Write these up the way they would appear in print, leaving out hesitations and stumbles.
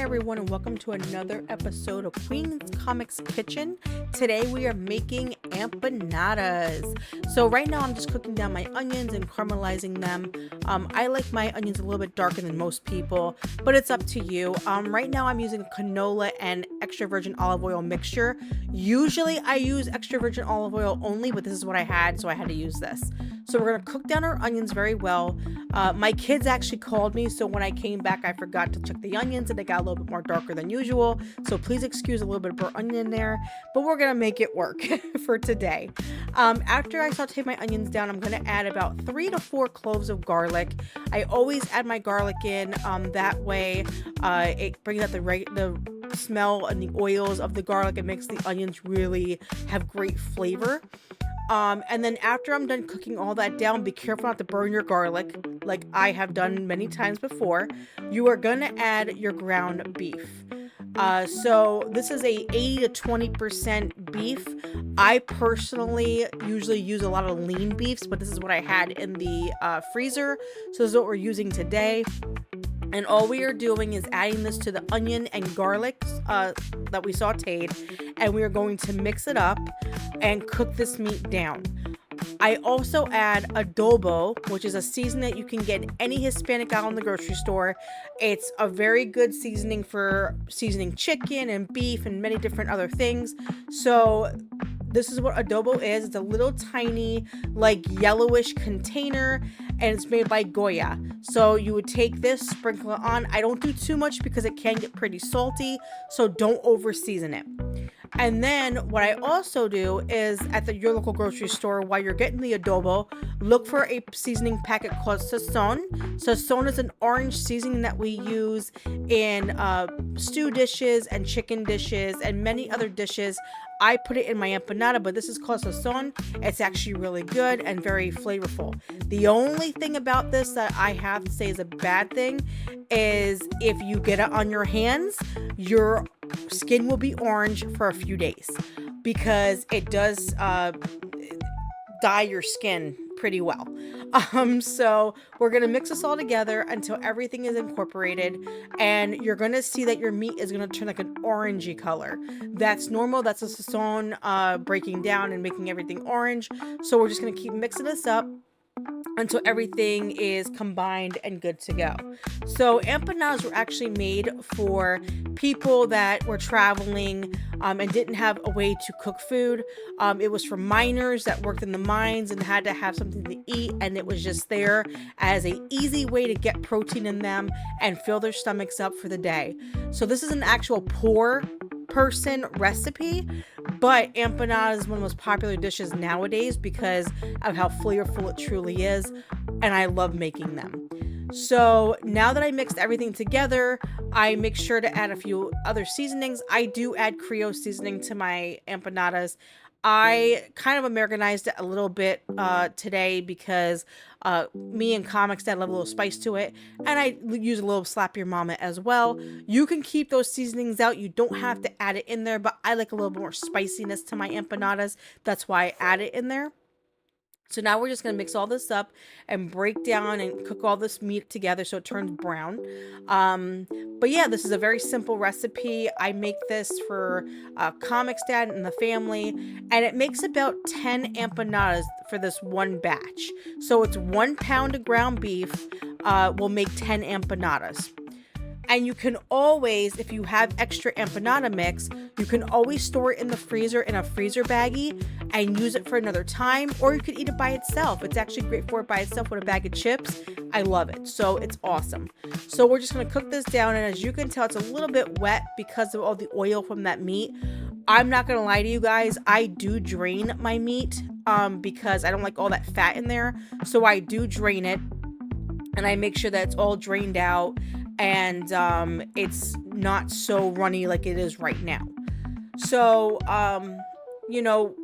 everyone, and welcome to another episode of Queen Comix Kitchen. Today we are making empanadas. So right now I'm just cooking down my onions and caramelizing them. I like my onions a little bit darker than most people, but it's up to you. Right now I'm using canola and extra virgin olive oil mixture. Usually I use extra virgin olive oil only, but this is what I had, so I had to use this. So we're going to cook down our onions very well. My kids actually called me, so when I came back I forgot to check the onions and they got a little bit more darker than usual. So please excuse a little bit of burnt onion in there, but we're going to make it work for today. After I saute my onions down, I'm going to add about 3 to 4 cloves of garlic. I always add my garlic in, that way it brings out the smell and the oils of the garlic. It makes the onions really have great flavor. And then after I'm done cooking all that down, be careful not to burn your garlic like I have done many times before. You are going to add your ground beef. So this is a 80 to 20% beef. I personally usually use a lot of lean beefs, but this is what I had in the freezer. So this is what we're using today. And all we are doing is adding this to the onion and garlic that we sauteed, and we are going to mix it up and cook this meat down. I also add adobo, which is a seasoning that you can get in any Hispanic aisle in the grocery store. It's a very good seasoning for seasoning chicken and beef and many different other things. So this is what adobo is. It's a little tiny, like yellowish container, and it's made by Goya. So you would take this, sprinkle it on. I don't do too much because it can get pretty salty, so don't over season it. And then what I also do is at your local grocery store, while you're getting the adobo, look for a seasoning packet called Sazon. Sazon is an orange seasoning that we use in stew dishes and chicken dishes and many other dishes. I put it in my empanada, but this is called Sazon. It's actually really good and very flavorful. The only thing about this that I have to say is a bad thing is if you get it on your hands, your skin will be orange for a few days because it does dye your skin pretty well. So we're going to mix this all together until everything is incorporated, and you're going to see that your meat is going to turn like an orangey color. That's normal. That's a sazon breaking down and making everything orange. So we're just going to keep mixing this up until everything is combined and good to go. So empanadas were actually made for people that were traveling and didn't have a way to cook food. It was for miners that worked in the mines and had to have something to eat, and it was just there as an easy way to get protein in them and fill their stomachs up for the day. So this is an actual poor person recipe, but empanada is one of the most popular dishes nowadays because of how flavorful it truly is, and I love making them. So now that I mixed everything together, I make sure to add a few other seasonings. I do add Creole seasoning to my empanadas. I kind of Americanized it a little bit today because me and Comics Dad love a little spice to it, and I use a little Slap Your Mama as well. You can keep those seasonings out. You don't have to add it in there, but I like a little more spiciness to my empanadas. That's why I add it in there. So now we're just going to mix all this up and break down and cook all this meat together so it turns brown. But yeah, this is a very simple recipe. I make this for Comics Dad and the family, and it makes about 10 empanadas for this one batch. So it's 1 pound of ground beef will make 10 empanadas. And you can always, if you have extra empanada mix, you can always store it in the freezer in a freezer baggie and use it for another time, or you could eat it by itself. It's actually great for it by itself with a bag of chips. I love it. So it's awesome. So we're just going to cook this down, and as you can tell, it's a little bit wet because of all the oil from that meat. I'm not going to lie to you guys. I do drain my meat because I don't like all that fat in there. So I do drain it, and I make sure that it's all drained out and it's not so runny like it is right now. So,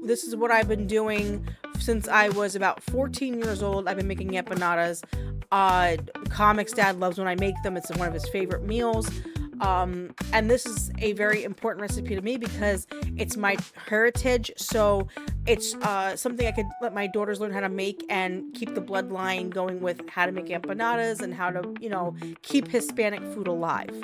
this is what I've been doing since I was about 14 years old. I've been making empanadas. Comics Dad loves when I make them. It's one of his favorite meals. And this is a very important recipe to me because it's my heritage. So it's something I could let my daughters learn how to make and keep the bloodline going with how to make empanadas and how to, keep Hispanic food alive.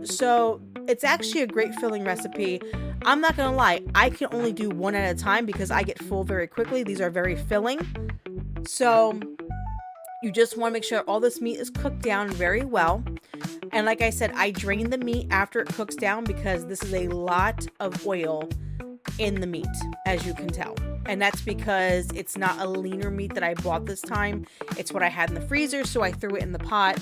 So it's actually a great filling recipe. I'm not gonna lie, I can only do one at a time because I get full very quickly. These are very filling. So you just want to make sure all this meat is cooked down very well. And like I said, I drain the meat after it cooks down because this is a lot of oil in the meat, as you can tell. And that's because it's not a leaner meat that I bought this time. It's what I had in the freezer, so I threw it in the pot.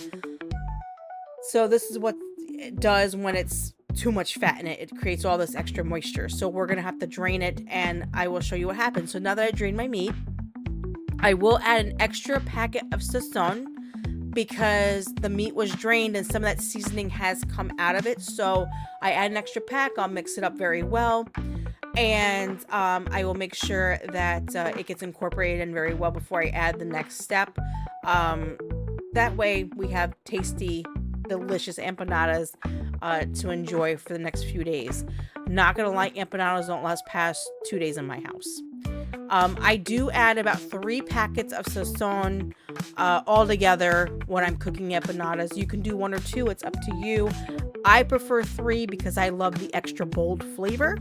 So this is what it does when it's too much fat in it. It creates all this extra moisture. So we're going to have to drain it, and I will show you what happens. So now that I drained my meat, I will add an extra packet of sazon because the meat was drained and some of that seasoning has come out of it. So I add an extra pack. I'll mix it up very well. And I will make sure that it gets incorporated in very well before I add the next step. That way we have tasty, delicious empanadas to enjoy for the next few days. Not gonna lie, empanadas don't last past 2 days in my house. I do add about 3 packets of sazon all together when I'm cooking empanadas. You can do 1 or 2, it's up to you. I prefer 3 because I love the extra bold flavor.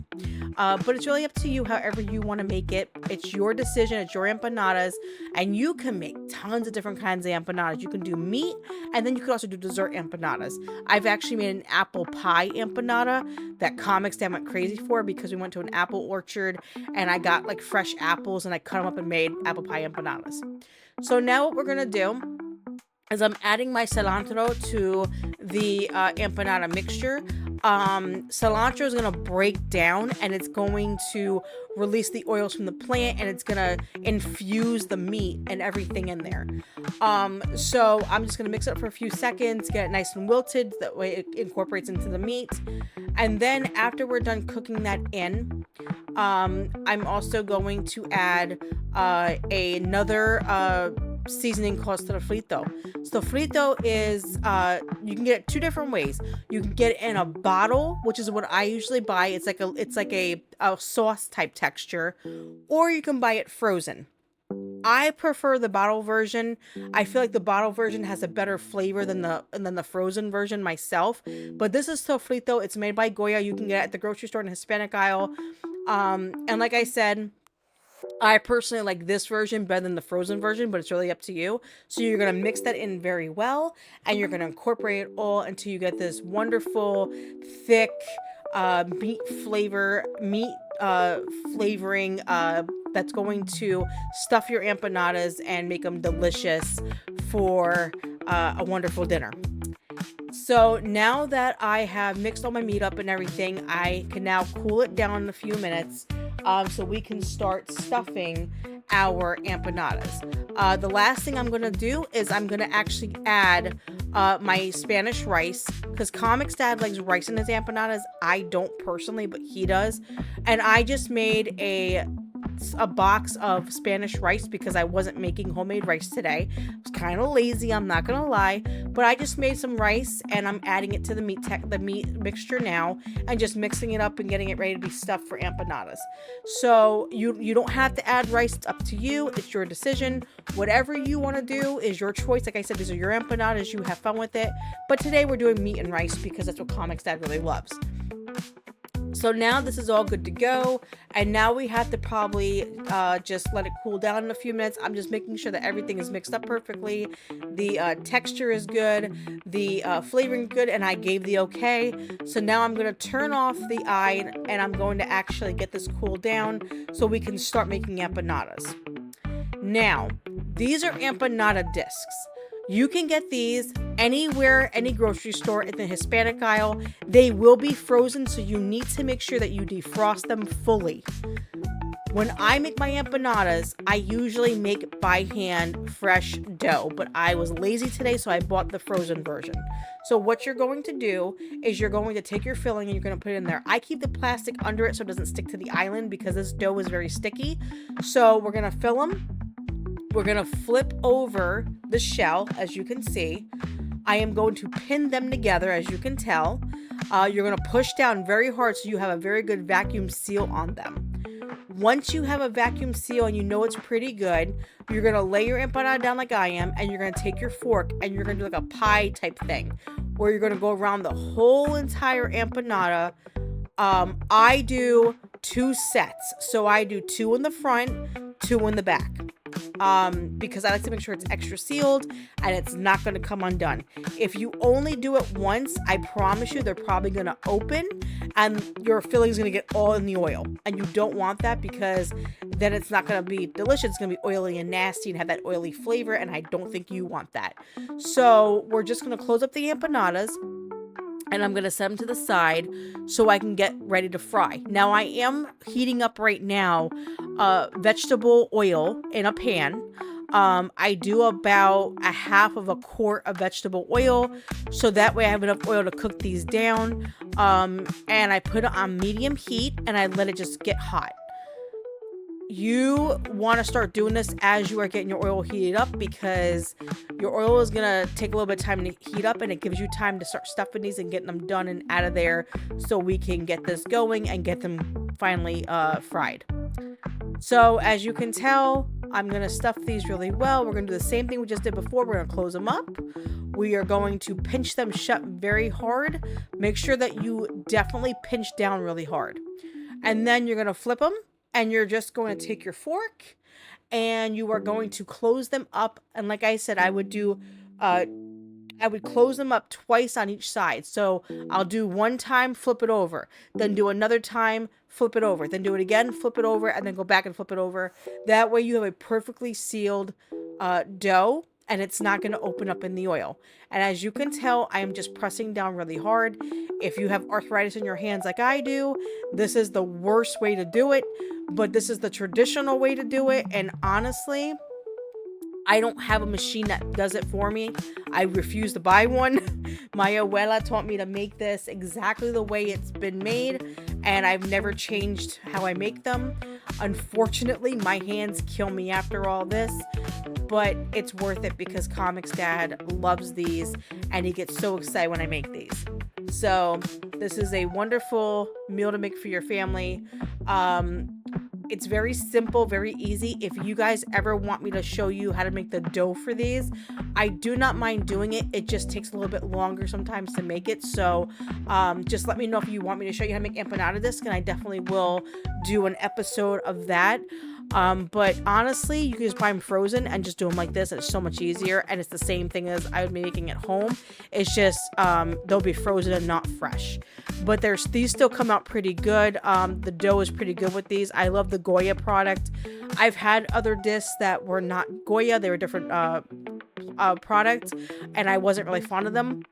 But it's really up to you however you want to make it. It's your decision, it's your empanadas, and you can make tons of different kinds of empanadas. You can do meat, and then you can also do dessert empanadas. I've actually made an apple pie empanada that Comix Dad went crazy for because we went to an apple orchard and I got like fresh apples and I cut them up and made apple pie empanadas. So now what we're gonna do is I'm adding my cilantro to the empanada mixture. Cilantro is going to break down and it's going to release the oils from the plant and it's going to infuse the meat and everything in there. So I'm just going to mix it up for a few seconds, get it nice and wilted. That way it incorporates into the meat. And then after we're done cooking that in, I'm also going to add another seasoning called sofrito. Sofrito is you can get it 2 different ways. You can get it in a bottle, which is what I usually buy. It's like a sauce type texture, or you can buy it frozen. I prefer the bottle version. I feel like the bottle version has a better flavor than the frozen version myself. But this is sofrito. It's made by Goya. You can get it at the grocery store in the Hispanic aisle. And like I said, I personally like this version better than the frozen version, but it's really up to you. So you're going to mix that in very well, and you're going to incorporate it all until you get this wonderful, thick meat flavoring that's going to stuff your empanadas and make them delicious for a wonderful dinner. So now that I have mixed all my meat up and everything, I can now cool it down in a few minutes so we can start stuffing our empanadas. The last thing I'm going to do is I'm going to actually add my Spanish rice, because Comix Dad likes rice in his empanadas. I don't personally, but he does. And I just made a box of Spanish rice because I wasn't making homemade rice today. I was kind of lazy, I'm not gonna lie, but I just made some rice and I'm adding it to the meat mixture now and just mixing it up and getting it ready to be stuffed for empanadas. So you don't have to add rice, it's up to you, it's your decision. Whatever you want to do is your choice. Like I said, these are your empanadas, you have fun with it. But today we're doing meat and rice because that's what Comix Dad really loves. So now this is all good to go, and now we have to probably just let it cool down in a few minutes. I'm just making sure that everything is mixed up perfectly, the texture is good, the flavoring good, and I gave the okay. So now I'm going to turn off the eye and I'm going to actually get this cooled down so we can start making empanadas. Now, these are empanada discs. You can get these anywhere, any grocery store in the Hispanic aisle. They will be frozen, so you need to make sure that you defrost them fully. When I make my empanadas, I usually make by hand fresh dough, but I was lazy today, so I bought the frozen version. So what you're going to do is you're going to take your filling and you're going to put it in there. I keep the plastic under it so it doesn't stick to the island because this dough is very sticky. So we're going to fill them. We're going to flip over the shell, as you can see. I am going to pin them together, as you can tell. You're going to push down very hard so you have a very good vacuum seal on them. Once you have a vacuum seal and you know it's pretty good, you're going to lay your empanada down like I am, and you're going to take your fork and you're going to do like a pie type thing where you're going to go around the whole entire empanada. I do 2 sets. So I do 2 in the front, 2 in the back. Because I like to make sure it's extra sealed and it's not going to come undone. If you only do it once, I promise you they're probably going to open and your filling is going to get all in the oil. And you don't want that because then it's not going to be delicious. It's going to be oily and nasty and have that oily flavor. And I don't think you want that. So we're just going to close up the empanadas. And I'm going to set them to the side so I can get ready to fry. Now, I am heating up right now vegetable oil in a pan. I do about a half of a quart of vegetable oil. So that way I have enough oil to cook these down. And I put it on medium heat and I let it just get hot. You want to start doing this as you are getting your oil heated up because your oil is going to take a little bit of time to heat up and it gives you time to start stuffing these and getting them done and out of there so we can get this going and get them finally fried. So as you can tell, I'm going to stuff these really well. We're going to do the same thing we just did before. We're going to close them up. We are going to pinch them shut very hard. Make sure that you definitely pinch down really hard. And then you're going to flip them. And you're just going to take your fork and you are going to close them up. And like I said, I would close them up twice on each side. So I'll do one time, flip it over, then do another time, flip it over, then do it again, flip it over, and then go back and flip it over. That way you have a perfectly sealed dough and it's not going to open up in the oil. And as you can tell, I am just pressing down really hard. If you have arthritis in your hands like I do, this is the worst way to do it, but this is the traditional way to do it. And honestly, I don't have a machine that does it for me. I refuse to buy one. My abuela taught me to make this exactly the way it's been made, and I've never changed how I make them. Unfortunately, my hands kill me after all this, but it's worth it because Comix Dad loves these, and he gets so excited when I make these. So this is a wonderful meal to make for your family. It's very simple, very easy. If you guys ever want me to show you how to make the dough for these, I do not mind doing it. It just takes a little bit longer sometimes to make it. So just let me know if you want me to show you how to make empanada disc, and I definitely will do an episode of that. But honestly, you can just buy them frozen and just do them like this. It's so much easier, and it's the same thing as I would be making at home. It's just they'll be frozen and not fresh. But these still come out pretty good. The dough is pretty good with these. I love the Goya product. I've had other discs that were not Goya. They were different products, and I wasn't really fond of them.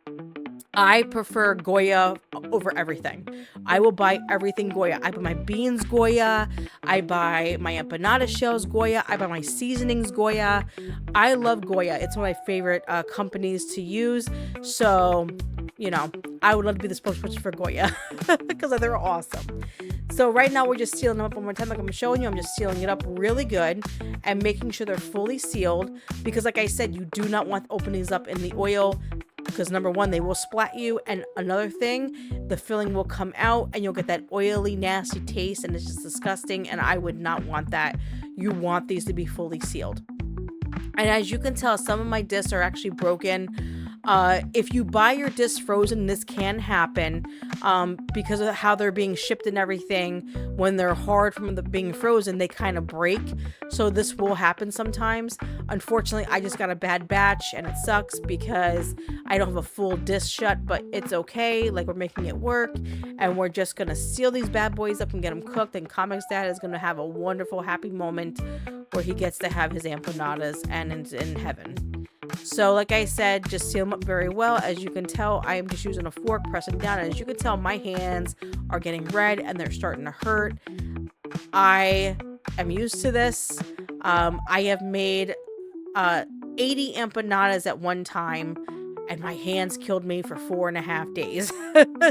I prefer Goya over everything. I will buy everything Goya. I buy my beans Goya. I buy my empanada shells Goya. I buy my seasonings Goya. I love Goya. It's one of my favorite companies to use. So, you know, I would love to be the spokesperson for Goya because they're awesome. So right now we're just sealing them up one more time like I'm showing you. I'm just sealing it up really good and making sure they're fully sealed because like I said, you do not want openings up in the oil because number one, they will splat you, and another thing, the filling will come out and you'll get that oily, nasty taste, and it's just disgusting, and I would not want that. You want these to be fully sealed. And as you can tell, some of my discs are actually broken. If you buy your discs frozen, this can happen because of how they're being shipped and everything. When they're hard from being frozen, they kind of break. So this will happen sometimes. Unfortunately, I just got a bad batch and it sucks because I don't have a full disc shut, but it's okay. Like, we're making it work, and we're just going to seal these bad boys up and get them cooked. And Comix Dad is going to have a wonderful, happy moment where he gets to have his empanadas and is in heaven. So like I said, just seal them up very well. As you can tell, I am just using a fork, pressing down. And as you can tell, my hands are getting red and they're starting to hurt. I am used to this. I have made 80 empanadas at one time. and my hands killed me for 4.5 days.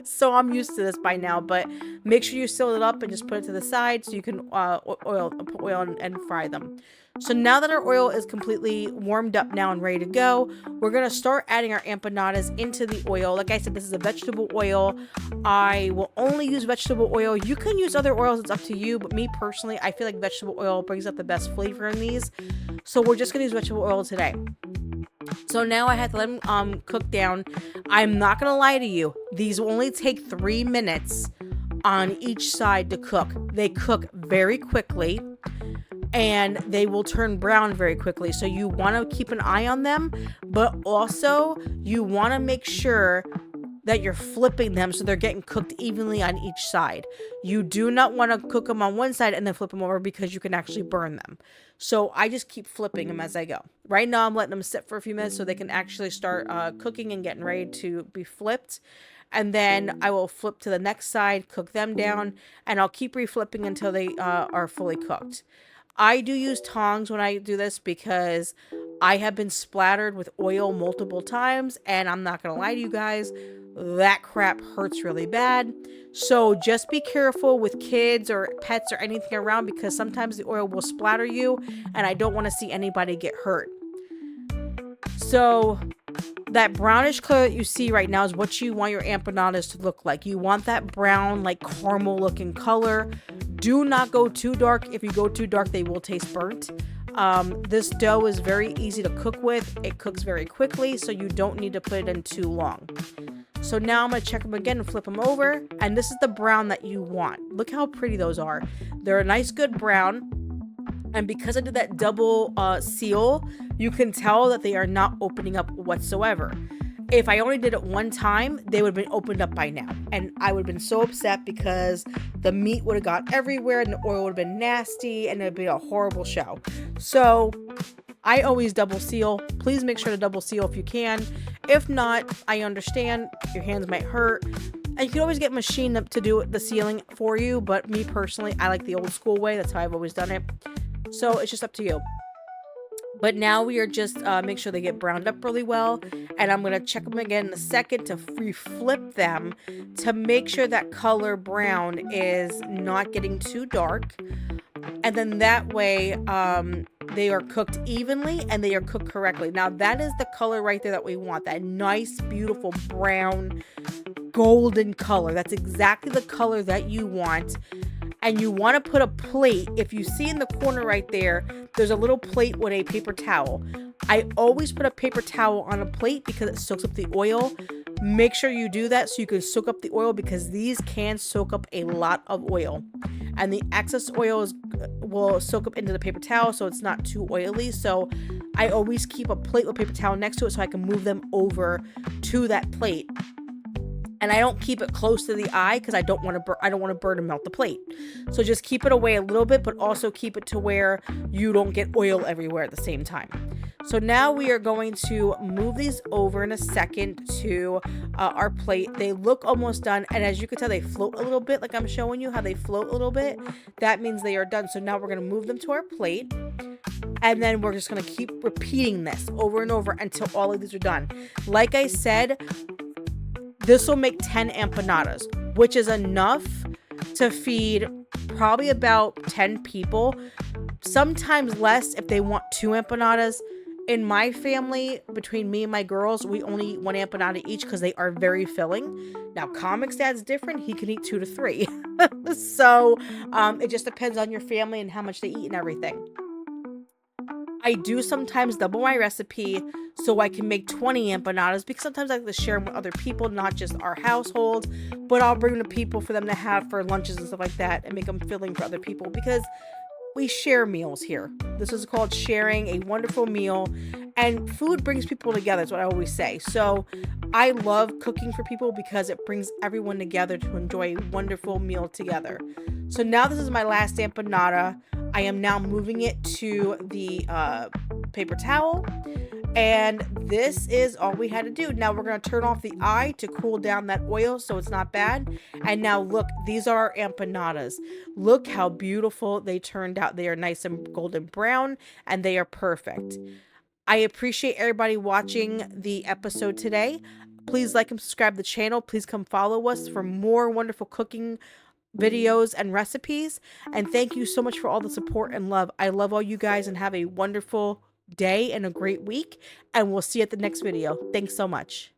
So I'm used to this by now, but make sure you seal it up and just put it to the side so you can put oil and fry them. So now that our oil is completely warmed up now and ready to go, we're going to start adding our empanadas into the oil. Like I said, this is a vegetable oil. I will only use vegetable oil. You can use other oils, it's up to you, but me personally, I feel like vegetable oil brings out the best flavor in these. So we're just going to use vegetable oil today. So now I have to let them cook down. I'm not going to lie to you. These will only take 3 minutes on each side to cook. They cook very quickly and they will turn brown very quickly. So you want to keep an eye on them, but also you want to make sure that you're flipping them so they're getting cooked evenly on each side. You do not want to cook them on one side and then flip them over because you can actually burn them. So I just keep flipping them as I go. Right now I'm letting them sit for a few minutes so they can actually start cooking and getting ready to be flipped. And then I will flip to the next side, cook them down, and I'll keep reflipping until they are fully cooked. I do use tongs when I do this because I have been splattered with oil multiple times, and I'm not going to lie to you guys, that crap hurts really bad. So just be careful with kids or pets or anything around because sometimes the oil will splatter you, and I don't want to see anybody get hurt. So that brownish color that you see right now is what you want your empanadas to look like. You want that brown, like caramel looking color. Do not go too dark. If you go too dark, they will taste burnt. This dough is very easy to cook with. It cooks very quickly, so you don't need to put it in too long. So now I'm going to check them again and flip them over. And this is the brown that you want. Look how pretty those are. They're a nice, good brown. And because I did that double seal, you can tell that they are not opening up whatsoever. If I only did it one time, they would have been opened up by now. And I would have been so upset because the meat would have got everywhere and the oil would have been nasty and it would be a horrible show. So I always double seal. Please make sure to double seal if you can. If not, I understand your hands might hurt. And you can always get a machine to do the sealing for you. But me personally, I like the old school way. That's how I've always done it. So it's just up to you. But now we are just make sure they get browned up really well. And I'm going to check them again in a second to reflip them to make sure that color brown is not getting too dark. And then that way they are cooked evenly and they are cooked correctly. Now that is the color right there that we want. That nice, beautiful brown, golden color. That's exactly the color that you want. And you want to put a plate. If you see in the corner right there, there's a little plate with a paper towel. I always put a paper towel on a plate because it soaks up the oil. Make sure you do that so you can soak up the oil because these can soak up a lot of oil. And the excess oil will soak up into the paper towel so it's not too oily. So I always keep a plate with paper towel next to it so I can move them over to that plate. And I don't keep it close to the eye because I don't want to burn and melt the plate. So just keep it away a little bit, but also keep it to where you don't get oil everywhere at the same time. So now we are going to move these over in a second to our plate. They look almost done. And as you can tell, they float a little bit, like I'm showing you how they float a little bit. That means they are done. So now we're going to move them to our plate. And then we're just going to keep repeating this over and over until all of these are done. Like I said, this will make 10 empanadas, which is enough to feed probably about 10 people, sometimes less if they want 2 empanadas. In my family, between me and my girls, we only eat 1 empanada each because they are very filling. Now, Comix Dad's different. He can eat 2 to 3. So it just depends on your family and how much they eat and everything. I do sometimes double my recipe so I can make 20 empanadas because sometimes I like to share them with other people, not just our household, but I'll bring them to people for them to have for lunches and stuff like that and make them filling for other people because we share meals here. This is called sharing a wonderful meal, and food brings people together. That's what I always say. So I love cooking for people because it brings everyone together to enjoy a wonderful meal together. So now this is my last empanada. I am now moving it to the paper towel. And this is all we had to do. Now we're going to turn off the eye to cool down that oil so it's not bad. And now look, these are our empanadas. Look how beautiful they turned out. They are nice and golden brown and they are perfect. I appreciate everybody watching the episode today. Please like and subscribe to the channel. Please come follow us for more wonderful cooking videos and recipes. And thank you so much for all the support and love. I love all you guys and have a wonderful day and a great week. And we'll see you at the next video. Thanks so much.